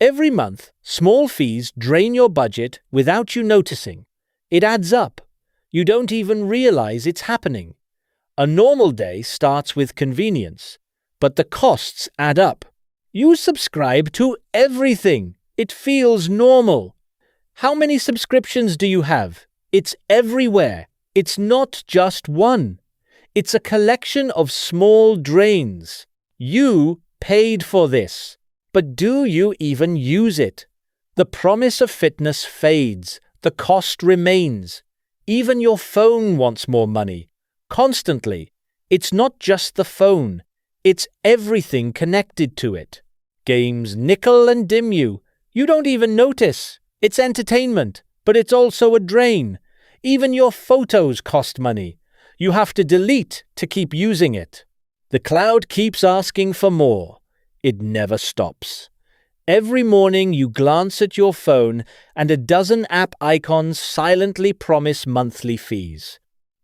Every month, small fees drain your budget without you noticing. It adds up. You don't even realize it's happening. A normal day starts with convenience, but the costs add up. You subscribe to everything. It feels normal. How many subscriptions do you have? It's everywhere. It's not just one. It's a collection of small drains. You paid for this. But do you even use it? The promise of fitness fades. The cost remains. Even your phone wants more money. Constantly. It's not just the phone. It's everything connected to it. Games nickel and dim you. You don't even notice. It's entertainment, but it's also a drain. Even your photos cost money. You have to delete to keep using it. The cloud keeps asking for more. It never stops. Every morning you glance at your phone and a dozen app icons silently promise monthly fees.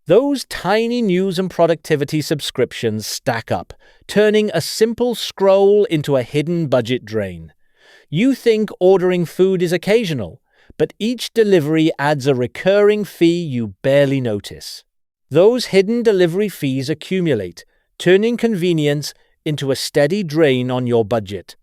Those tiny news and productivity subscriptions stack up, turning a simple scroll into a hidden budget drain. You think ordering food is occasional, but each delivery adds a recurring fee you barely notice. Those hidden delivery fees accumulate, turning convenience into a steady drain on your budget.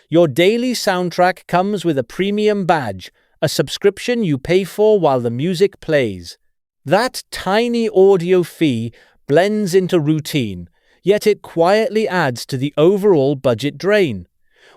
Your daily soundtrack comes with a premium badge, a subscription you pay for while the music plays. That tiny audio fee blends into routine, yet it quietly adds to the overall budget drain.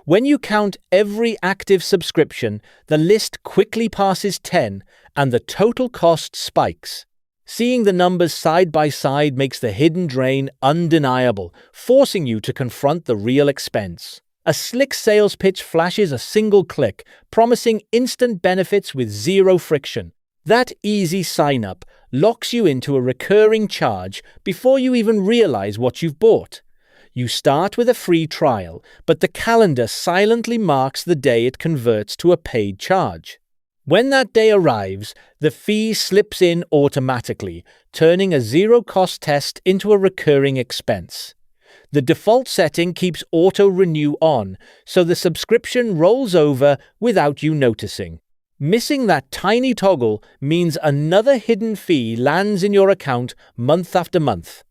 When you count every active subscription, the list quickly passes 10 and the total cost spikes. Seeing the numbers side by side makes the hidden drain undeniable, forcing you to confront the real expense. A slick sales pitch flashes a single click, promising instant benefits with zero friction. That easy sign-up locks you into a recurring charge before you even realize what you've bought. You start with a free trial, but the calendar silently marks the day it converts to a paid charge. When that day arrives, the fee slips in automatically, turning a zero-cost test into a recurring expense. The default setting keeps auto-renew on, so the subscription rolls over without you noticing. Missing that tiny toggle means another hidden fee lands in your account month after month.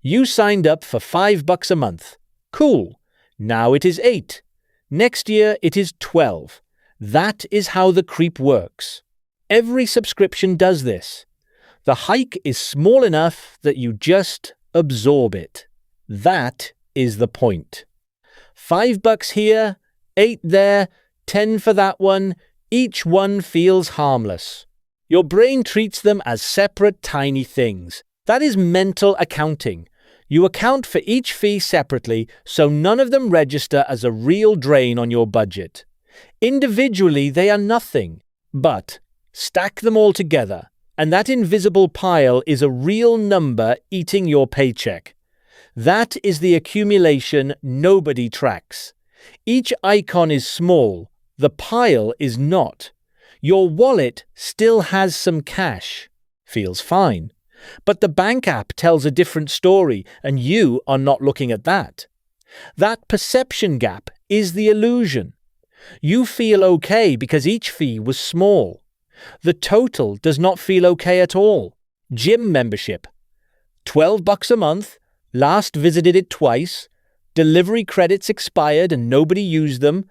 You signed up for $5 a month. Cool. Now it is 8. Next year it is 12. That is how the creep works. Every subscription does this. The hike is small enough that you just absorb it. That is the point. $5 here, 8 there, 10 for that one. Each one feels harmless. Your brain treats them as separate tiny things. That is mental accounting. You account for each fee separately, so none of them register as a real drain on your budget. Individually, they are nothing, but stack them all together, and that invisible pile is a real number eating your paycheck. That is the accumulation nobody tracks. Each icon is small, the pile is not. Your wallet still has some cash. Feels fine. But the bank app tells a different story, and you are not looking at that. That perception gap is the illusion. You feel okay because each fee was small. The total does not feel okay at all. Gym membership. $12 a month, last visited it twice, delivery credits expired and nobody used them,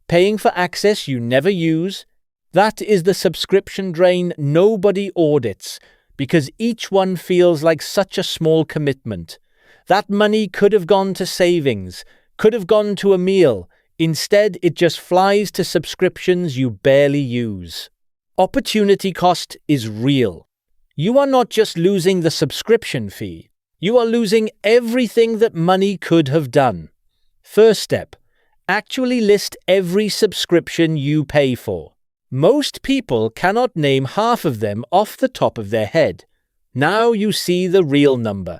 paying for access you never use. That is the subscription drain nobody audits, because each one feels like such a small commitment. That money could have gone to savings, could have gone to a meal. Instead, it just flies to subscriptions you barely use. Opportunity cost is real. You are not just losing the subscription fee. You are losing everything that money could have done. First step, actually list every subscription you pay for. Most people cannot name half of them off the top of their head. Now you see the real number.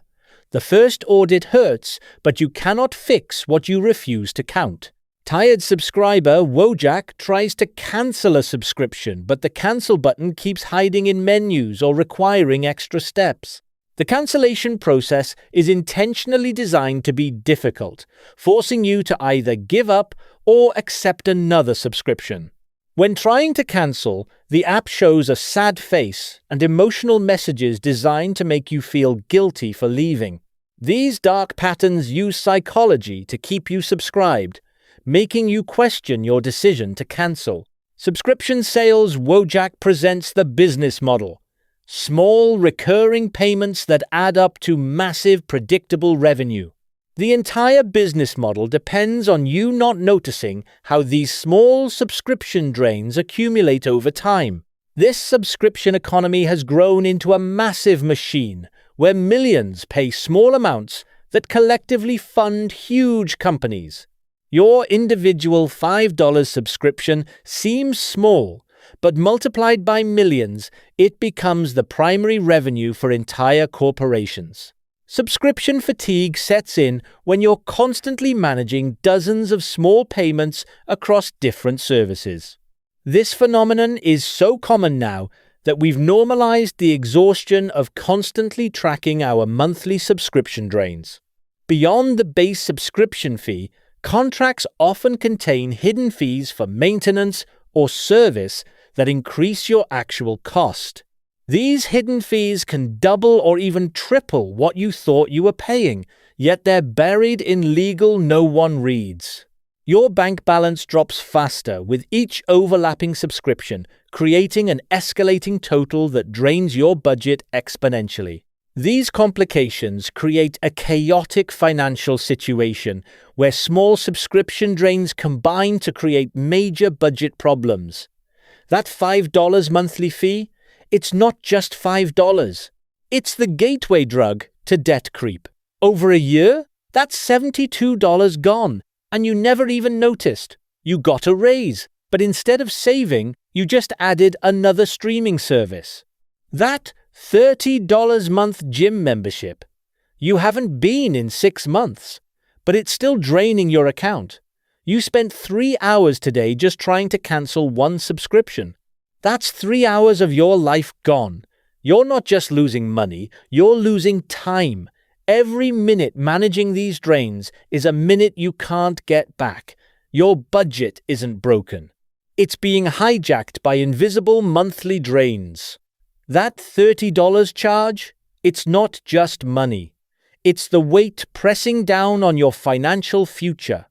The first audit hurts, but you cannot fix what you refuse to count. Tired subscriber Wojak tries to cancel a subscription, but the cancel button keeps hiding in menus or requiring extra steps. The cancellation process is intentionally designed to be difficult, forcing you to either give up or accept another subscription. When trying to cancel, the app shows a sad face and emotional messages designed to make you feel guilty for leaving. These dark patterns use psychology to keep you subscribed, making you question your decision to cancel. Subscription Sales Wojak presents the business model. Small, recurring payments that add up to massive, predictable revenue. The entire business model depends on you not noticing how these small subscription drains accumulate over time. This subscription economy has grown into a massive machine where millions pay small amounts that collectively fund huge companies. Your individual $5 subscription seems small, but multiplied by millions, it becomes the primary revenue for entire corporations. Subscription fatigue sets in when you're constantly managing dozens of small payments across different services. This phenomenon is so common now that we've normalized the exhaustion of constantly tracking our monthly subscription drains. Beyond the base subscription fee, contracts often contain hidden fees for maintenance or service that increase your actual cost. These hidden fees can double or even triple what you thought you were paying, yet they're buried in legal no one reads. Your bank balance drops faster with each overlapping subscription, creating an escalating total that drains your budget exponentially. These complications create a chaotic financial situation where small subscription drains combine to create major budget problems. That $5 monthly fee, it's not just $5. It's the gateway drug to debt creep. Over a year, that's $72 gone, and you never even noticed. You got a raise, but instead of saving, you just added another streaming service. That $30 month gym membership. You haven't been in 6 months, but it's still draining your account. You spent 3 hours today just trying to cancel one subscription. That's 3 hours of your life gone. You're not just losing money, you're losing time. Every minute managing these drains is a minute you can't get back. Your budget isn't broken. It's being hijacked by invisible monthly drains. That $30 charge, it's not just money. It's the weight pressing down on your financial future.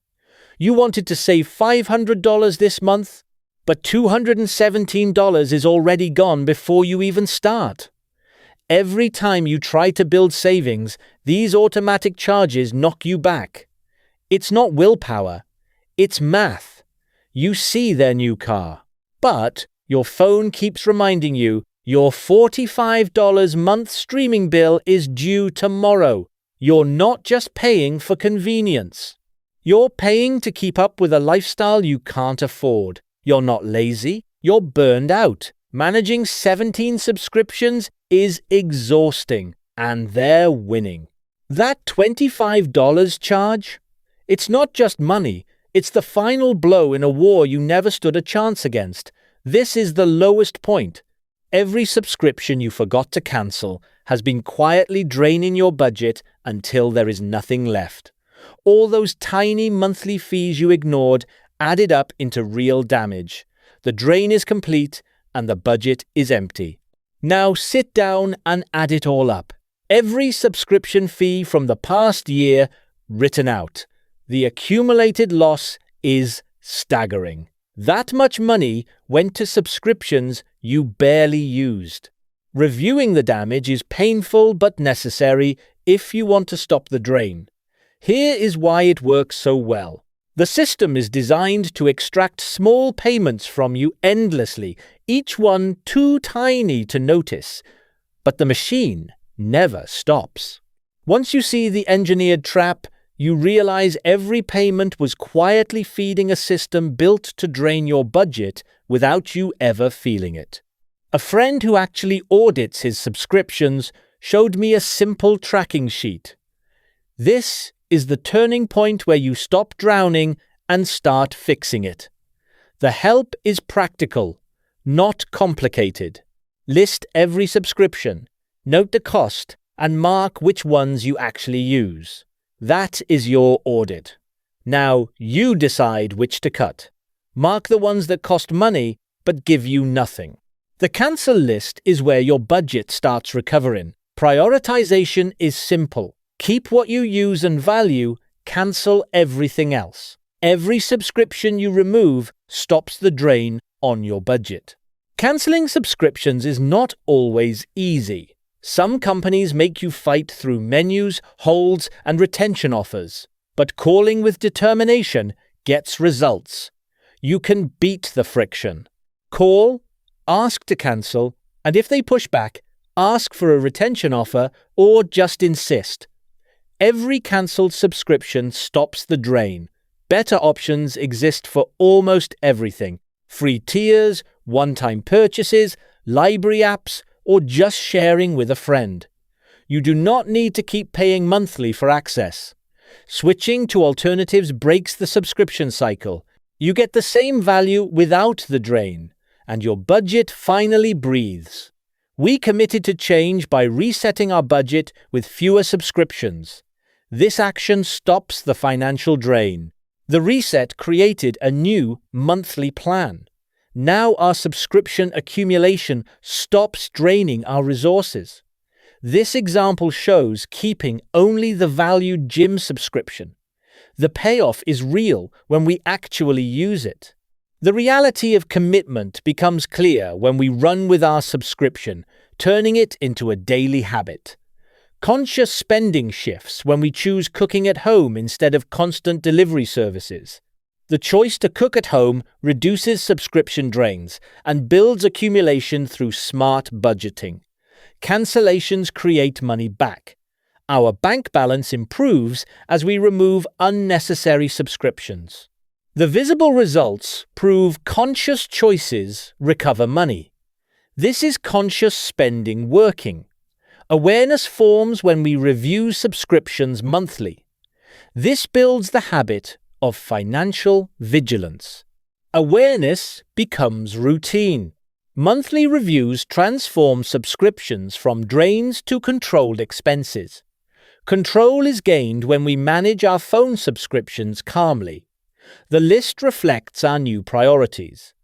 You wanted to save $500 this month, but $217 is already gone before you even start. Every time you try to build savings, these automatic charges knock you back. It's not willpower, it's math. You see their new car, but your phone keeps reminding you your $45 month streaming bill is due tomorrow. You're not just paying for convenience. You're paying to keep up with a lifestyle you can't afford. You're not lazy, you're burned out. Managing 17 subscriptions is exhausting, and they're winning. That $25 charge? It's not just money, it's the final blow in a war you never stood a chance against. This is the lowest point. Every subscription you forgot to cancel has been quietly draining your budget until there is nothing left. All those tiny monthly fees you ignored added up into real damage. The drain is complete and the budget is empty. Now sit down and add it all up. Every subscription fee from the past year written out. The accumulated loss is staggering. That much money went to subscriptions you barely used. Reviewing the damage is painful but necessary if you want to stop the drain. Here is why it works so well. The system is designed to extract small payments from you endlessly, each one too tiny to notice. But the machine never stops. Once you see the engineered trap, you realize every payment was quietly feeding a system built to drain your budget without you ever feeling it. A friend who actually audits his subscriptions showed me a simple tracking sheet. This is the turning point where you stop drowning and start fixing it. The help is practical, not complicated. List every subscription, note the cost, and mark which ones you actually use. That is your audit. Now you decide which to cut. Mark the ones that cost money but give you nothing. The cancel list is where your budget starts recovering. Prioritization is simple. Keep what you use and value, cancel everything else. Every subscription you remove stops the drain on your budget. Canceling subscriptions is not always easy. Some companies make you fight through menus, holds, and retention offers. But calling with determination gets results. You can beat the friction. Call, ask to cancel, and if they push back, ask for a retention offer or just insist. Every cancelled subscription stops the drain. Better options exist for almost everything. Free tiers, one-time purchases, library apps, or just sharing with a friend. You do not need to keep paying monthly for access. Switching to alternatives breaks the subscription cycle. You get the same value without the drain, and your budget finally breathes. We committed to change by resetting our budget with fewer subscriptions. This action stops the financial drain. The reset created a new monthly plan. Now our subscription accumulation stops draining our resources. This example shows keeping only the valued gym subscription. The payoff is real when we actually use it. The reality of commitment becomes clear when we run with our subscription, turning it into a daily habit. Conscious spending shifts when we choose cooking at home instead of constant delivery services. The choice to cook at home reduces subscription drains and builds accumulation through smart budgeting. Cancellations create money back. Our bank balance improves as we remove unnecessary subscriptions. The visible results prove conscious choices recover money. This is conscious spending working. Awareness forms when we review subscriptions monthly. This builds the habit of financial vigilance. Awareness becomes routine. Monthly reviews transform subscriptions from drains to controlled expenses. Control is gained when we manage our phone subscriptions calmly. The list reflects our new priorities.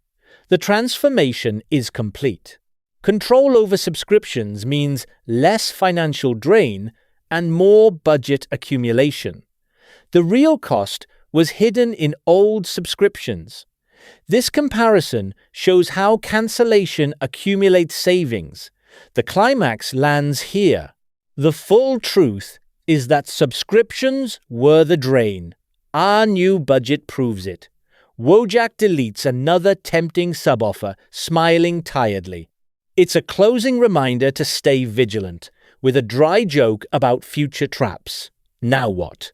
The transformation is complete. Control over subscriptions means less financial drain and more budget accumulation. The real cost was hidden in old subscriptions. This comparison shows how cancellation accumulates savings. The climax lands here. The full truth is that subscriptions were the drain. Our new budget proves it. Wojak deletes another tempting sub-offer, smiling tiredly. It's a closing reminder to stay vigilant, with a dry joke about future traps. Now what?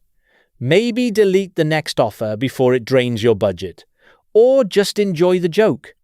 Maybe delete the next offer before it drains your budget, or just enjoy the joke.